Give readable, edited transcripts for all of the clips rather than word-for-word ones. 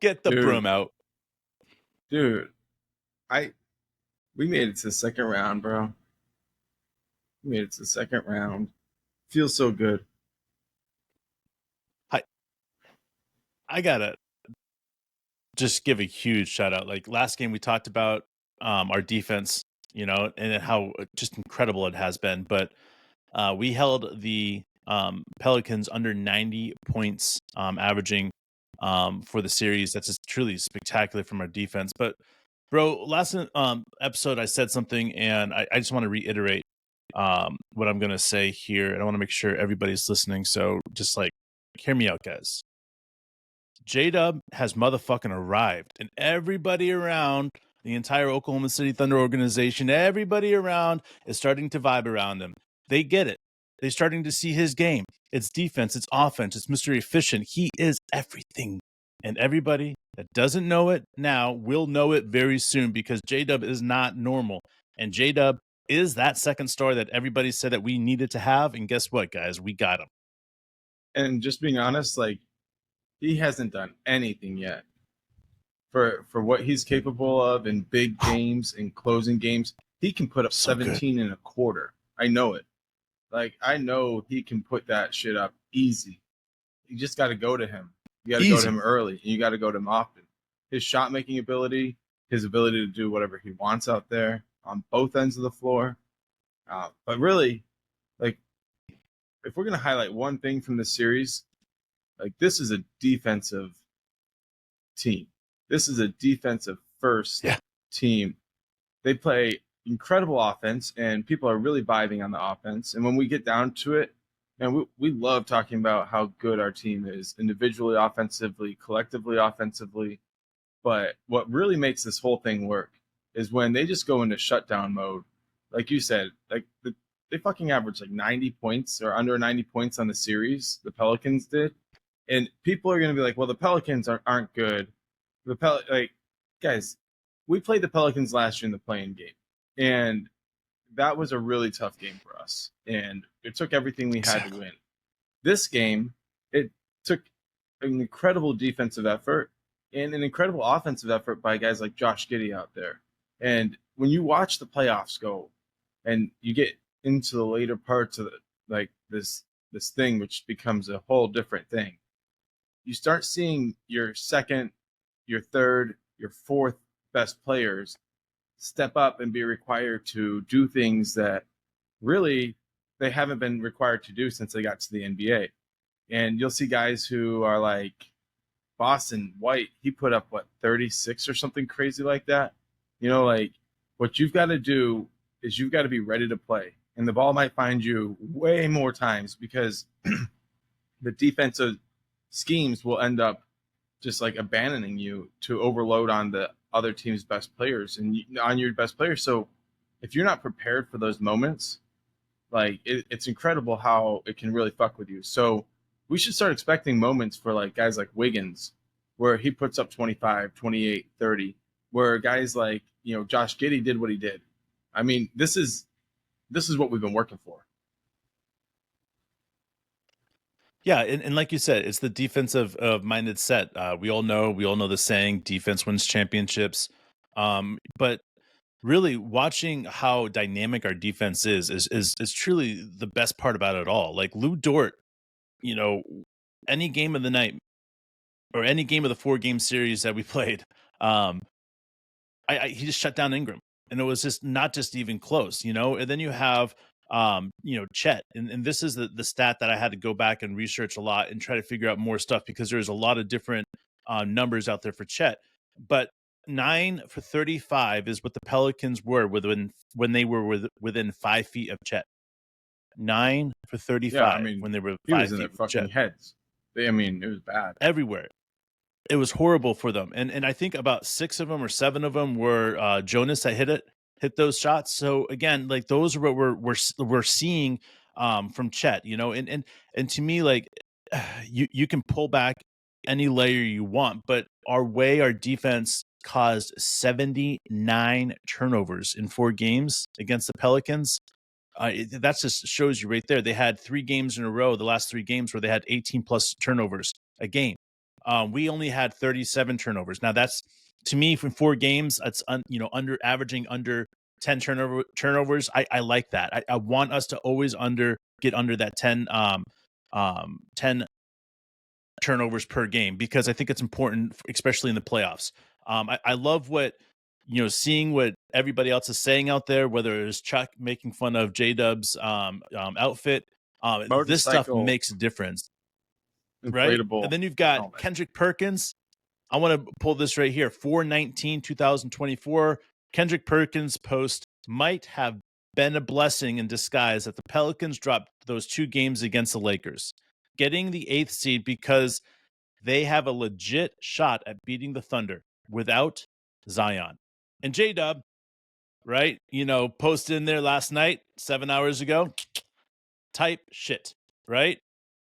Get the broom out. Dude, we made it to the second round, bro. We made it to the second round. Feels so good. I gotta just give a huge shout out. Like last game, we talked about our defense, and how just incredible it has been. But we held the Pelicans under 90 points, averaging for the series. That's just truly spectacular from our defense. But bro, last episode I said something, and I just want to reiterate what I'm gonna say here, and I want to make sure everybody's listening. So just like hear me out, guys. JDub has motherfucking arrived, and everybody around the entire Oklahoma City Thunder organization, everybody around is starting to vibe around him. They get it. They're starting to see his game. It's defense, it's offense, it's Mr. Efficient. He is everything. And everybody that doesn't know it now will know it very soon, because JDub is not normal. And JDub is that second star that everybody said that we needed to have. And guess what, guys? We got him. And just being honest, like, he hasn't done anything yet for what he's capable of in big games and closing games. He can put up 17 and a quarter. I know it. Like, I know he can put that shit up easy. You just got to go to him. You got to go to him early, and you got to go to him often. His shot making ability, his ability to do whatever he wants out there on both ends of the floor. But really, like, if we're going to highlight one thing from this series, like, this is a defensive team. This is a defensive first team. They play incredible offense, and people are really vibing on the offense. And when we get down to it, man, we love talking about how good our team is individually, offensively, collectively, offensively. But what really makes this whole thing work is when they just go into shutdown mode. Like you said, like they fucking average like 90 points or under 90 points on the series. The Pelicans did. And people are going to be like, well, the Pelicans aren't good. Guys, we played the Pelicans last year in the play-in game. And that was a really tough game for us. And it took everything we had to win. This game, it took an incredible defensive effort and an incredible offensive effort by guys like Josh Giddey out there. And when you watch the playoffs go and you get into the later parts of this thing, which becomes a whole different thing, you start seeing your second, your third, your fourth best players step up and be required to do things that really they haven't been required to do since they got to the NBA. And you'll see guys who are like Boston White. He put up, 36 or something crazy like that. Like, what you've got to do is you've got to be ready to play. And the ball might find you way more times because the defensive schemes will end up just like abandoning you to overload on the other team's best players and on your best players. So if you're not prepared for those moments, like it's incredible how it can really fuck with you. So we should start expecting moments for like guys like Wiggins where he puts up 25, 28, 30, where guys like, Josh Giddey did what he did. I mean, this is what we've been working for. Yeah, and like you said, it's the defensive minded set. We all know the saying, defense wins championships. But really watching how dynamic our defense is truly the best part about it all. Like Lou Dort, any game of the night or any game of the 4-game series that we played, he just shut down Ingram, and it was just not just even close, And then you have Chet, and this is the stat that I had to go back and research a lot and try to figure out more stuff because there's a lot of different numbers out there for Chet. But 9 for 35 is what the Pelicans were when they were within 5 feet of Chet. 9 for 35 when they were 5 feet. He was in their fucking heads. It was bad everywhere. It was horrible for them, and I think about 6 of them or 7 of them were Jonas that hit those shots. So again, like those are what we're seeing from Chet, and to me, like you can pull back any layer you want, but our defense caused 79 turnovers in 4 games against the Pelicans. That just shows you right there. They had 3 games in a row, the last 3 games, where they had 18 plus turnovers a game. We only had 37 turnovers. Now that's, to me, from 4 games, that's under averaging under 10 turnovers. I like that. I want us to always get under that 10 turnovers per game, because I think it's important, especially in the playoffs. I love seeing what everybody else is saying out there, whether it's Chuck making fun of JDub's outfit. This stuff Motorcycle makes a difference, right? And inflatable then you've got helmet. Kendrick Perkins. I want to pull this right here. 4/19/2024. Kendrick Perkins post might have been a blessing in disguise that the Pelicans dropped those 2 games against the Lakers, getting the 8th seed because they have a legit shot at beating the Thunder without Zion. And JDub, right? Posted in there last night, 7 hours ago, type shit, right?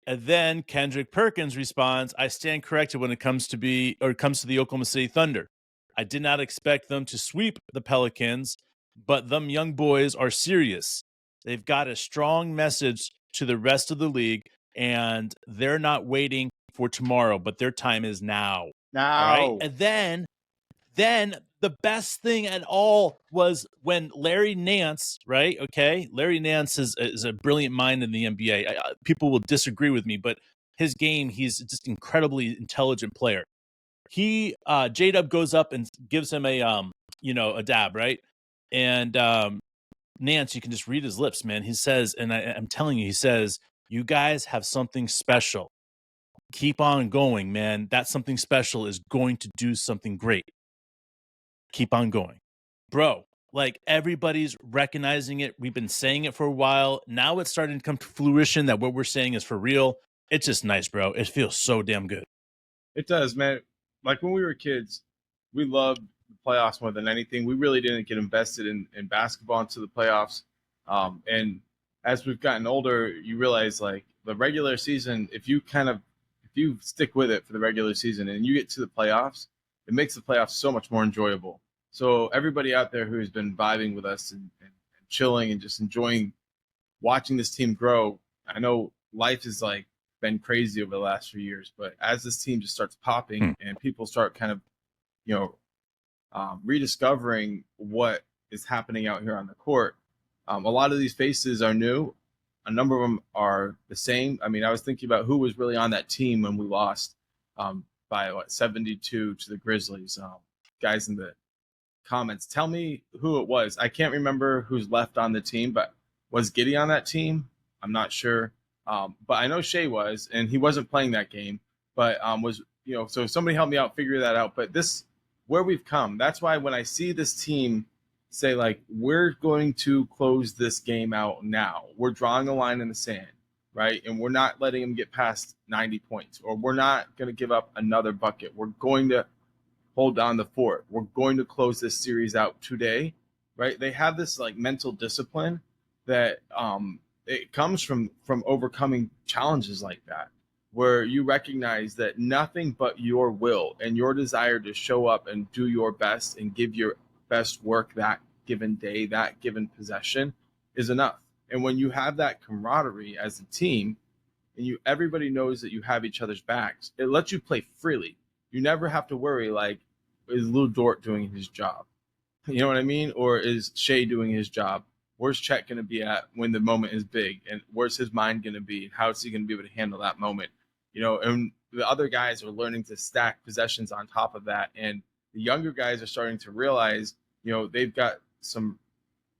And then Kendrick Perkins responds, I stand corrected when it comes to the Oklahoma City Thunder. I did not expect them to sweep the Pelicans, but them young boys are serious. They've got a strong message to the rest of the league, and they're not waiting for tomorrow, but their time is now. All right. Now. And then the best thing at all was when Larry Nance, right? Okay. Larry Nance is a brilliant mind in the NBA. People will disagree with me, but his game, he's just incredibly intelligent player. JDub goes up and gives him a dab, right? And Nance, you can just read his lips, man. He says, and I'm telling you, he says, you guys have something special. Keep on going, man. That something special is going to do something great. Keep on going. Bro, like, everybody's recognizing it. We've been saying it for a while. Now it's starting to come to fruition that what we're saying is for real. It's just nice, bro. It feels so damn good. It does, man. Like when we were kids, we loved the playoffs more than anything. We really didn't get invested in basketball into the playoffs. And as we've gotten older, you realize, like, the regular season, if you stick with it for the regular season and you get to the playoffs, it makes the playoffs so much more enjoyable. So everybody out there who's been vibing with us and chilling and just enjoying watching this team grow, I know life has been crazy over the last few years, but as this team just starts popping and people start kind of, rediscovering what is happening out here on the court, a lot of these faces are new. A number of them are the same. I mean, I was thinking about who was really on that team when we lost by 72 to the Grizzlies. Guys in the comments, tell me who it was. I can't remember who's left on the team, but was Giddey on that team? I'm not sure. But I know Shea was, and he wasn't playing that game, but so somebody help me out, figure that out. But where we've come, that's why when I see this team say, like, we're going to close this game out now, we're drawing a line in the sand, right? And we're not letting them get past 90 points, or we're not going to give up another bucket. We're going to hold down the fort. We're going to close this series out today, right? They have this mental discipline that it comes from overcoming challenges like that, where you recognize that nothing but your will and your desire to show up and do your best and give your best work that given day, that given possession is enough. And when you have that camaraderie as a team and everybody knows that you have each other's backs, it lets you play freely. You never have to worry, is Lou Dort doing his job? You know what I mean? Or is Shea doing his job? Where's Chet going to be at when the moment is big? And where's his mind going to be? How is he going to be able to handle that moment? And the other guys are learning to stack possessions on top of that. And the younger guys are starting to realize, they've got some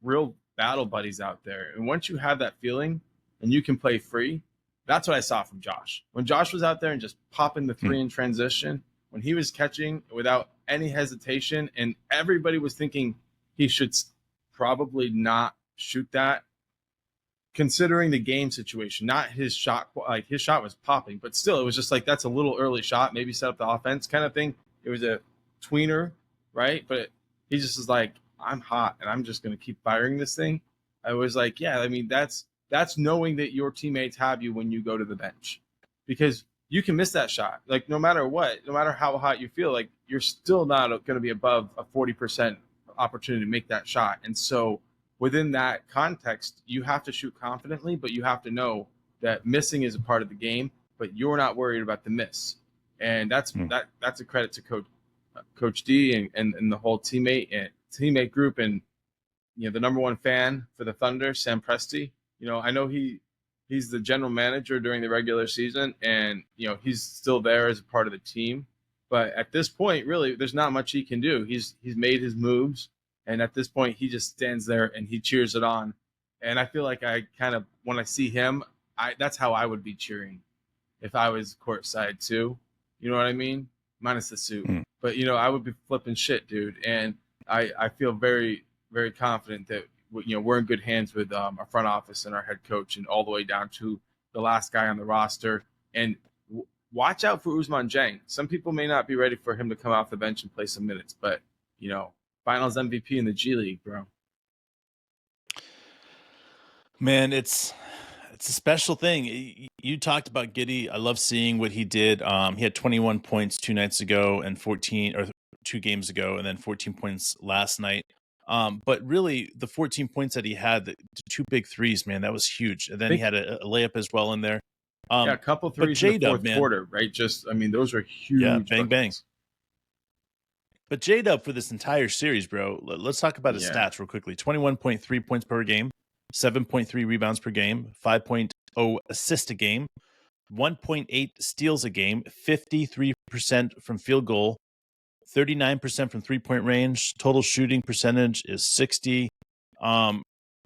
real battle buddies out there. And once you have that feeling and you can play free, that's what I saw from Josh. When Josh was out there and just popping the three in transition, when he was catching without any hesitation, and everybody was thinking he should probably not shoot that, considering the game situation, not his shot. His shot was popping, but still, it was just that's a little early shot, maybe set up the offense kind of thing. It was a tweener, right? But he just is I'm hot and I'm just going to keep firing this thing. I was yeah, I mean, that's knowing that your teammates have you when you go to the bench, because you can miss that shot. No matter what, no matter how hot you feel, you're still not going to be above a 40% opportunity to make that shot. And so within that context, you have to shoot confidently, but you have to know that missing is a part of the game, but you're not worried about the miss. And that's a credit to Coach D and the whole teammate group, and the number one fan for the Thunder, Sam Presti. I know he's the general manager during the regular season, and he's still there as a part of the team. But at this point, really, there's not much he can do. He's made his moves, and at this point, he just stands there and he cheers it on. And I feel like I kind of, when I see him, that's how I would be cheering if I was courtside too. You know what I mean? Minus the suit. But, I would be flipping shit, dude. And I feel very, very confident that, we're in good hands with our front office and our head coach, and all the way down to the last guy on the roster. And watch out for Ousmane Dieng. Some people may not be ready for him to come off the bench and play some minutes, but, finals MVP in the G League, bro. Man, it's a special thing. You talked about Giddey. I love seeing what he did. He had 21 points 2 nights ago and 2 games ago, and then 14 points last night. But really, the 14 points that he had, the 2 big threes, man, that was huge. And then he had a layup as well in there. A couple threes in the fourth quarter, right? Those are huge. Yeah, bang, bang. buckets. But JDub for this entire series, bro, let's talk about his stats real quickly. 21.3 points per game, 7.3 rebounds per game, 5.0 assists a game, 1.8 steals a game, 53% from field goal, 39% from three-point range. Total shooting percentage is 60.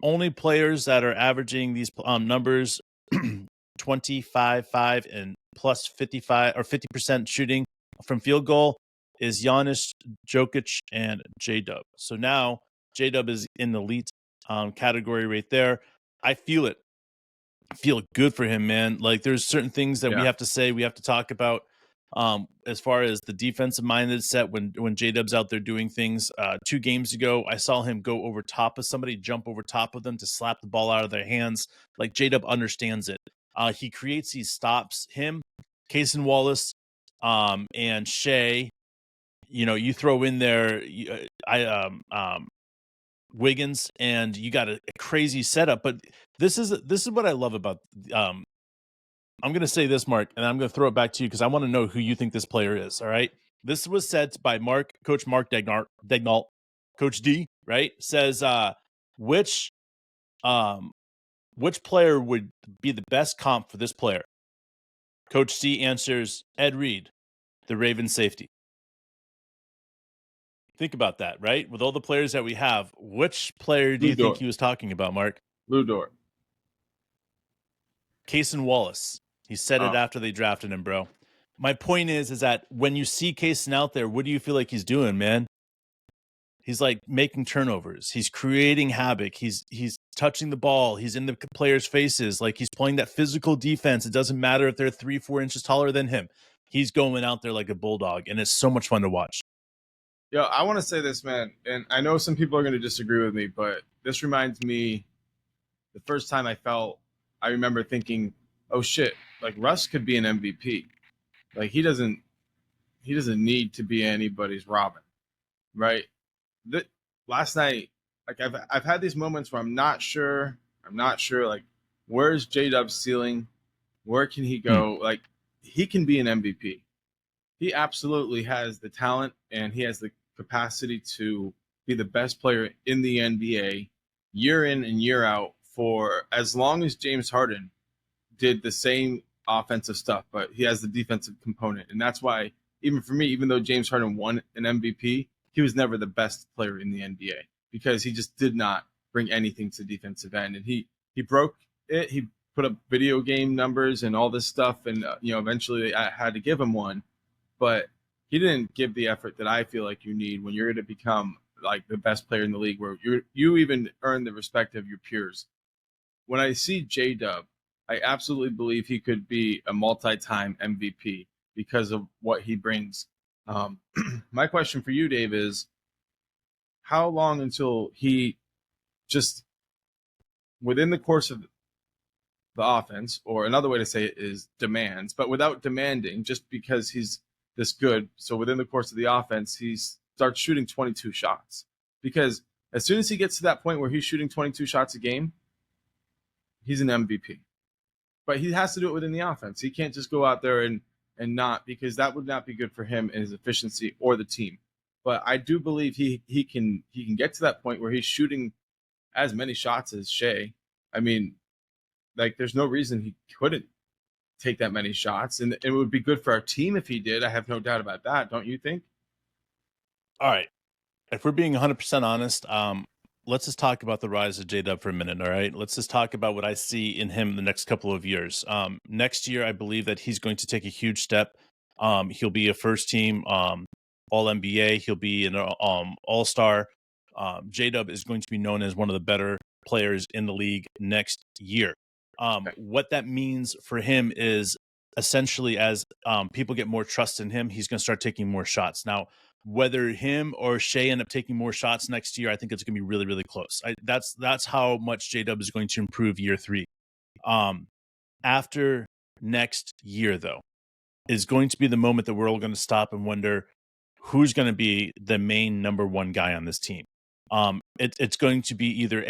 Only players that are averaging these numbers 25, 5, and plus 55 or 50% shooting from field goal is Giannis, Jokic, and JDub. So now JDub is in the elite category right there. I feel it. I feel good for him, man. Like, there's certain things that we have to say, we have to talk about. As far as the defensive minded set, when JDub's out there doing things, 2 games ago, I saw him go over top of somebody, jump over top of them to slap the ball out of their hands. Like, JDub understands it. He creates these stops. Him, Cason Wallace, and Shea. You throw in there, Wiggins, and you got a crazy setup. But this is what I love about. I'm going to say this, Mark, and I'm going to throw it back to you because I want to know who you think this player is. All right, this was said by Coach Mark Daignault, Coach D. Right, says which player would be the best comp for this player? Coach C answers Ed Reed, the Ravens safety. Think about that, right? With all the players that we have, which player do you think he was talking about, Mark? Lou Dort. Cason Wallace. He said it after they drafted him, bro. My point is that when you see Cason out there, what do you feel like he's doing, man? He's like making turnovers. He's creating havoc. He's touching the ball. He's in the players' faces. Like, he's playing that physical defense. It doesn't matter if they're 3-4 inches taller than him. He's going out there like a bulldog, and it's so much fun to watch. Yo, I want to say this, man, and I know some people are going to disagree with me, but this reminds me the first time I remember thinking, oh shit, like Russ could be an MVP. Like, he doesn't need to be anybody's Robin, right? Last night, like I've had these moments where I'm not sure, like, where's JDub's ceiling? Where can he go? Like, he can be an MVP. He absolutely has the talent, and he has the capacity to be the best player in the NBA year in and year out for as long as James Harden did the same offensive stuff, but he has the defensive component. And that's why, even for me, even though James Harden won an MVP, he was never the best player in the NBA because he just did not bring anything to the defensive end. And he broke it. He put up video game numbers and all this stuff. And, eventually I had to give him one, but he didn't give the effort that I feel like you need when you're going to become like the best player in the league, where you even earn the respect of your peers. When I see JDub, I absolutely believe he could be a multi-time MVP because of what he brings. My question for you, Dave, is how long until he just, within the course of the offense, or another way to say it is demands, but without demanding, just because he's this good. So within the course of the offense, he starts shooting 22 shots. Because as soon as he gets to that point where he's shooting 22 shots a game, he's an MVP. But he has to do it within the offense. He can't just go out there and and not because that would not be good for him and his efficiency or the team. But I do believe he can get to that point where he's shooting as many shots as Shea. I mean, like there's no reason he couldn't take that many shots, and it would be good for our team if he did. I have no doubt about that. Don't you think? All right. If we're being 100% honest, let's just talk about the rise of JDub for a minute. All right. Let's just talk about what I see in him the next couple of years. Next year, I believe that he's going to take a huge step. He'll be a first team All NBA. He'll be an All Star. JDub is going to be known as one of the better players in the league next year. What that means for him is essentially as people get more trust in him, he's going to start taking more shots. Now, whether him or Shea end up taking more shots next year, I think it's going to be really, really close. That's how much JDub is going to improve year 3. After next year, though, is going to be the moment that we're all going to stop and wonder who's going to be the main number one guy on this team. It's going to be either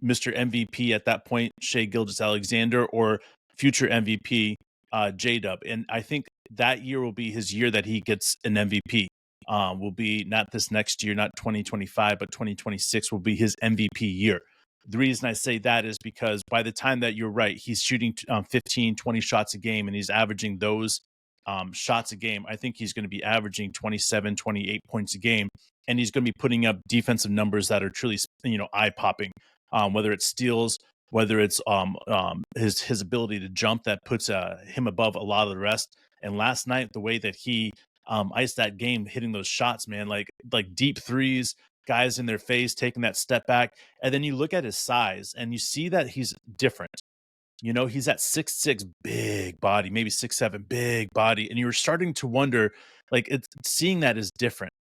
Mr. MVP at that point, Shea Gilgeous-Alexander, or future MVP JDub. And I think that year will be his year that he gets an MVP. Will be not this next year, not 2025, but 2026 will be his MVP year. The reason I say that is because by the time that you're right, he's shooting 15, 20 shots a game, and he's averaging those shots a game. I think he's going to be averaging 27, 28 points a game, and he's going to be putting up defensive numbers that are truly, eye-popping, whether it's steals, whether it's his ability to jump that puts him above a lot of the rest. And last night, the way that he iced that game, hitting those shots, man, like deep threes, guys in their face, taking that step back. And then you look at his size and you see that he's different. He's at 6'6", big body, maybe 6'7", big body. And you're starting to wonder, seeing that is different.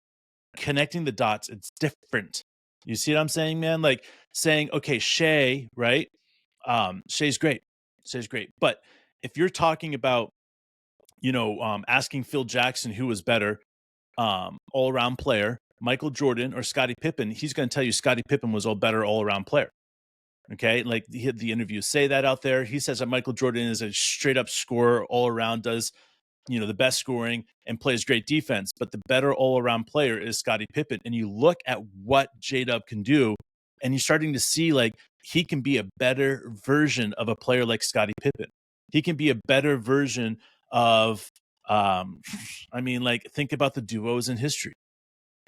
Connecting the dots, it's different. You see what I'm saying, man? Like saying, okay, Shea, right? Shea's great. But if you're talking about, asking Phil Jackson who was better, all-around player, Michael Jordan or Scottie Pippen, he's going to tell you Scottie Pippen was a better all-around player. Okay, like the interviews say that out there. He says that Michael Jordan is a straight-up scorer, all-around, does the best scoring and plays great defense. But the better all-around player is Scottie Pippen. And you look at what JDub can do, and you're starting to see he can be a better version of a player like Scottie Pippen. He can be a better version of think about the duos in history.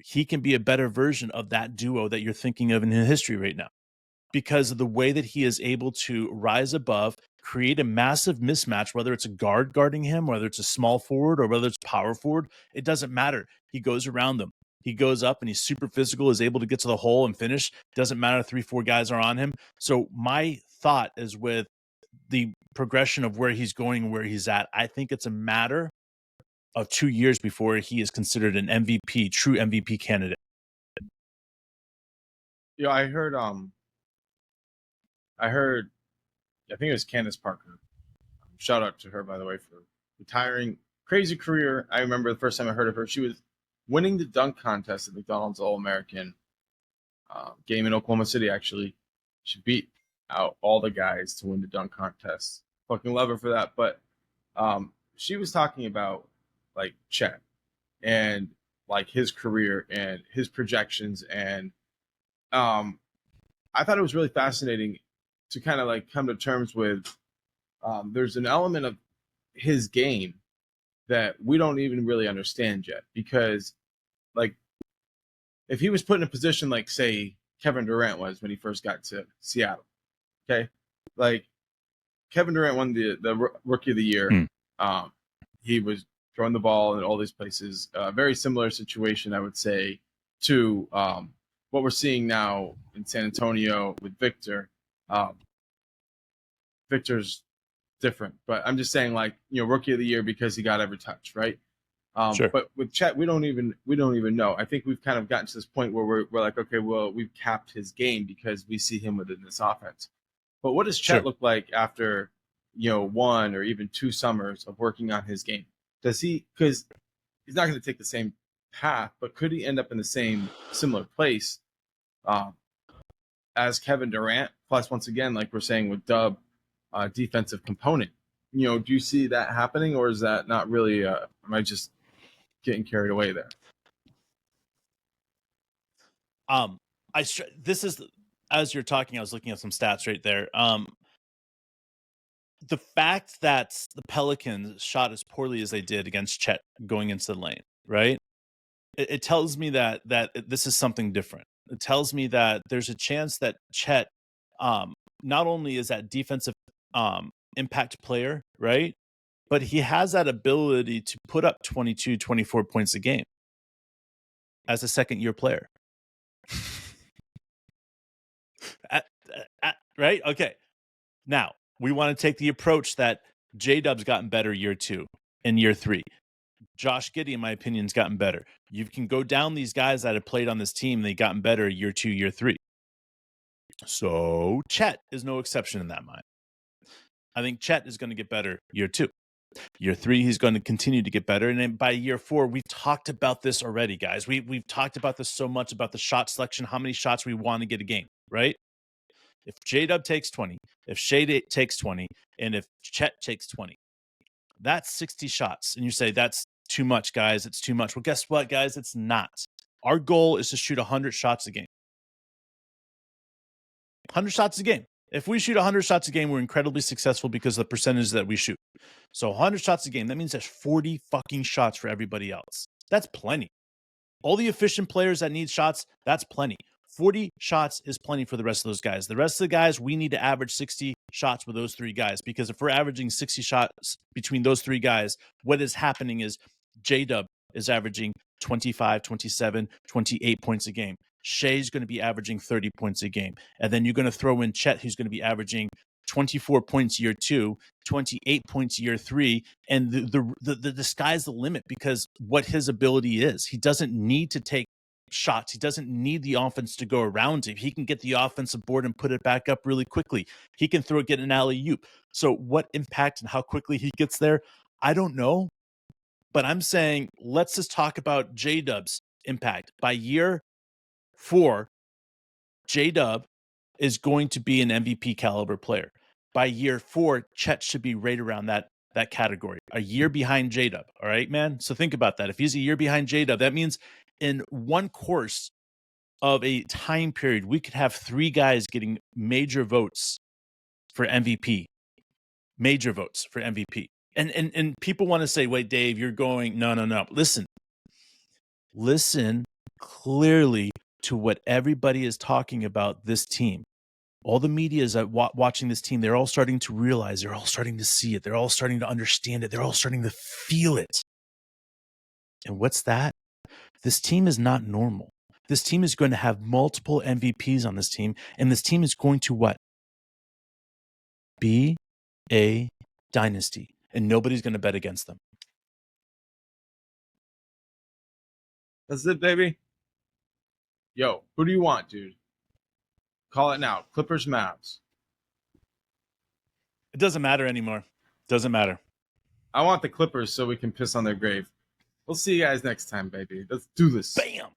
He can be a better version of that duo that you're thinking of in history right now, because of the way that he is able to rise above, create a massive mismatch, whether it's a guard guarding him, whether it's a small forward, or whether it's power forward. It doesn't matter. He goes around them. He goes up and he's super physical, is able to get to the hole and finish. Doesn't matter, 3-4 guys are on him. So my thought is with the progression of where he's going and where he's at, I think it's a matter of 2 years before he is considered an MVP, true MVP candidate. Yeah, I heard, I think it was Candace Parker. Shout out to her, by the way, for retiring. Crazy career. I remember the first time I heard of her, she was winning the dunk contest at McDonald's All-American game in Oklahoma City, actually. She beat out all the guys to win the dunk contest. Fucking love her for that. But she was talking about Chet and his career and his projections, and I thought it was really fascinating to kind of come to terms with there's an element of his game that we don't even really understand yet, because if he was put in a position say Kevin Durant was when he first got to Seattle, okay, Kevin Durant won the Rookie of the Year. He was throwing the ball in all these places. Very similar situation, I would say, to what we're seeing now in San Antonio with Victor. Victor's different, but I'm just saying Rookie of the Year because he got every touch, right? Sure. But with Chet, we don't even know. I think we've kind of gotten to this point where we're like, okay, well, we've capped his game because we see him within this offense. But what does Chet look like after 1 or even 2 summers of working on his game? Does he? Because he's not going to take the same path, but could he end up in the same similar place as Kevin Durant? Plus, once again, like we're saying with Dub, defensive component. do you see that happening, or is that not really? Am I just getting carried away there? This is, as you're talking, I was looking at some stats right there. The fact that the Pelicans shot as poorly as they did against Chet going into the lane, right? It tells me that this is something different. It tells me that there's a chance that Chet, not only is that defensive impact player, right? But he has that ability to put up 22, 24 points a game as a second-year player. Right? Okay. Now, we want to take the approach that JDub's gotten better year 2 and year 3. Josh Giddey, in my opinion, has gotten better. You can go down these guys that have played on this team. They've gotten better year 2, year 3. So Chet is no exception in that mind. I think Chet is going to get better year 2. Year 3, he's going to continue to get better. And then by year 4, we've talked about this already, guys. We've talked about this so much, about the shot selection, how many shots we want to get a game, right? If JDub takes 20, if Shade takes 20, and if Chet takes 20, that's 60 shots. And you say, that's too much, guys. It's too much. Well, guess what, guys? It's not. Our goal is to shoot 100 shots a game. 100 shots a game. If we shoot 100 shots a game, we're incredibly successful because of the percentage that we shoot. So 100 shots a game, that means there's 40 fucking shots for everybody else. That's plenty. All the efficient players that need shots, that's plenty. 40 shots is plenty for the rest of those guys. The rest of the guys, we need to average 60 shots with those 3 guys, because if we're averaging 60 shots between those 3 guys, what is happening is JDub is averaging 25, 27, 28 points a game. Shay's going to be averaging 30 points a game. And then you're going to throw in Chet, who's going to be averaging 24 points year 2, 28 points year 3, and the sky's the limit, because what his ability is. He doesn't need to take shots. He doesn't need the offense to go around him. He can get the offensive board and put it back up really quickly. He can get an alley-oop. So what impact and how quickly he gets there, I don't know. But I'm saying, let's just talk about JDub's impact. By year 4, JDub is going to be an MVP caliber player. By year 4, Chet should be right around that category, a year behind JDub. All right, man? So think about that. If he's a year behind JDub, that means in one course of a time period, we could have 3 guys getting major votes for MVP. Major votes for MVP. And people want to say, wait, Dave, you're going, no. Listen clearly to what everybody is talking about this team. All the media is watching this team. They're all starting to realize, they're all starting to see it. They're all starting to understand it. They're all starting to feel it. And what's that? This team is not normal. This team is going to have multiple MVPs on this team. And this team is going to what? Be a dynasty. And nobody's going to bet against them. That's it, baby. Yo, who do you want, dude? Call it now. Clippers, Mavs. It doesn't matter anymore. Doesn't matter. I want the Clippers so we can piss on their grave. We'll see you guys next time, baby. Let's do this. Bam!